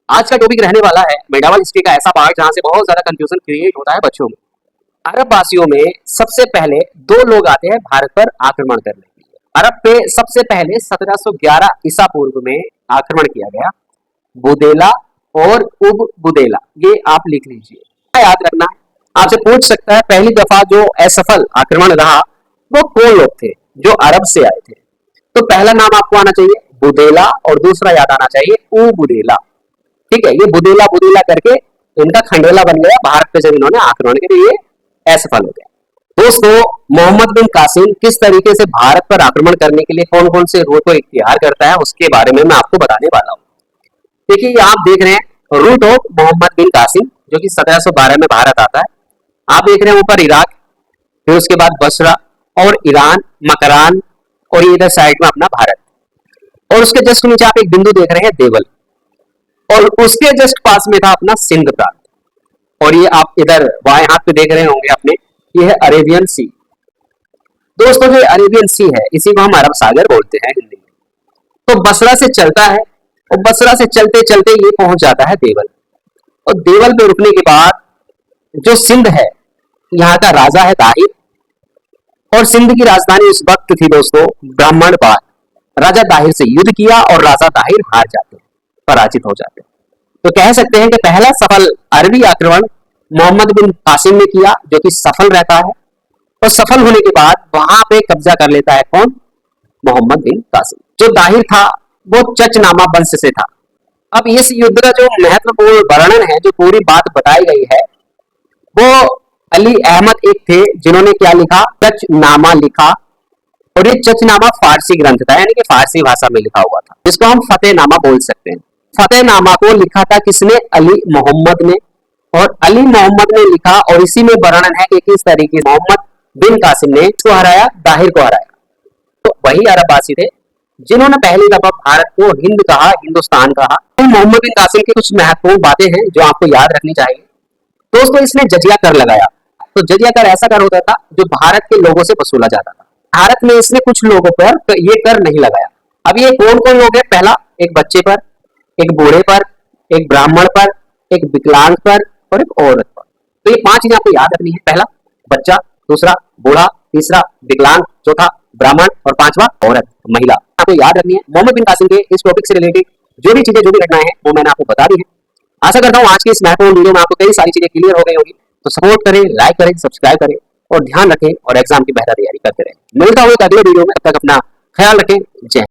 आज का टॉपिक रहने वाला है मेडावल हिस्ट्री का ऐसा पार्ट जहां से बहुत ज्यादा कंफ्यूजन क्रिएट होता है बच्चों में। अरब वासियों में सबसे पहले दो लोग आते हैं भारत पर आक्रमण करने के लिए। अरब पे सबसे पहले 1711 ईसा पूर्व में आक्रमण किया गया। बुदेला और उब बुदेला, ये आप लिख लीजिए, याद रखना। आपसे पूछ सकता है पहली दफा जो असफल आक्रमण रहा वो कौन लोग थे जो अरब से आए थे। तो पहला नाम आपको आना चाहिए बुदेला और दूसरा याद आना चाहिए उ बुदेला। ठीक है, ये बुदेला बुदेला करके इनका खंडेला बन गया भारत पे जब इन्होंने आक्रमण के लिए असफल हो गया। दोस्तों, मोहम्मद बिन कासिम किस तरीके से भारत पर आक्रमण करने के लिए कौन कौन से रूट को इख्तियार करता है उसके बारे में मैं आपको बताने वाला हूँ। देखिए, ये आप देख रहे हैं रूट ऑफ मोहम्मद बिन कासिम जो कि 1712 में भारत आता है। आप देख रहे हैं ऊपर इराक, फिर उसके बाद बसरा और ईरान, मकरान, और ये इधर साइड में अपना भारत, और उसके जस्ट नीचे आप एक बिंदु देख रहे हैं देवल, और उसके जस्ट पास में था अपना सिंध प्रांत। और ये आप इधर बाएं हाथ पे देख रहे होंगे अपने, ये है अरेबियन सी। दोस्तों, जो अरेबियन सी है इसी को हम अरब सागर बोलते हैं हिंदी में। तो बसरा से चलता है और बसरा से चलते चलते ये पहुंच जाता है देवल, और देवल पे रुकने के बाद जो सिंध है यहाँ का राजा है दाहिर, और सिंध की राजधानी उस वक्त थी दोस्तों ब्राह्मणबाद। राजा दाहिर से युद्ध किया और राजा दाहिर हार जाते, पराजित हो जाते। तो कह सकते हैं कि पहला सफल अरबी आक्रमण मोहम्मद बिन कासिम ने किया जो कि सफल रहता है, और सफल होने के बाद वहां पे कब्जा कर लेता है कौन? मोहम्मद बिन कासिम। जो दाहिर था वो चचनामा वंश से था। अब इस युद्ध का जो महत्वपूर्ण वर्णन है, जो पूरी बात बताई गई है, वो अली अहमद एक थे जिन्होंने क्या लिखा? चचनामा लिखा। और ये चचनामा फारसी ग्रंथ था, यानी कि फारसी भाषा में लिखा हुआ था, जिसको हम फतेहनामा बोल सकते हैं। फतेहनामा को लिखा था किसने? अली मोहम्मद ने। और अली मोहम्मद ने लिखा, और इसी में वर्णन है कि किस तरीके से मोहम्मद बिन कासिम ने इसको हराया, दाहिर को हराया। तो वही अरबवासी थे जिन्होंने पहली दफा भारत को हिंद कहा, हिंदुस्तान कहा। तो मोहम्मद बिन कासिम की कुछ महत्वपूर्ण बातें हैं जो आपको याद रखनी चाहिए। दोस्तों, इसने जजिया कर लगाया। तो जजिया कर ऐसा कर होता था जो भारत के लोगों से वसूला जाता था। भारत में इसने कुछ लोगों पर ये कर नहीं लगाया। अब ये कौन कौन लोग हैं? पहला, एक बच्चे पर, एक बूढ़े पर, एक ब्राह्मण पर, एक विकलांग पर और एक औरत पर। तो ये 5 चीजें आपको याद रखनी है। पहला बच्चा, दूसरा बूढ़ा, तीसरा विकलांग, चौथा ब्राह्मण और पांचवा औरत, महिला। आपको याद रखनी है। मोहम्मद बिन कासिम के इस टॉपिक से रिलेटेड जो भी चीजें, जो भी घटनाएं हैं वो मैंने आपको बता दी है। आशा करता हूँ आज की इस महत्वपूर्ण वीडियो में आपको कई सारी चीजें क्लियर हो गई होगी। तो सपोर्ट करें, लाइक करें, सब्सक्राइब करें और ध्यान रखें और एग्जाम की बेहतर तैयारी करते रहें। मिलता हूँ एक अगले वीडियो में, तब तक अपना ख्याल रखें। जय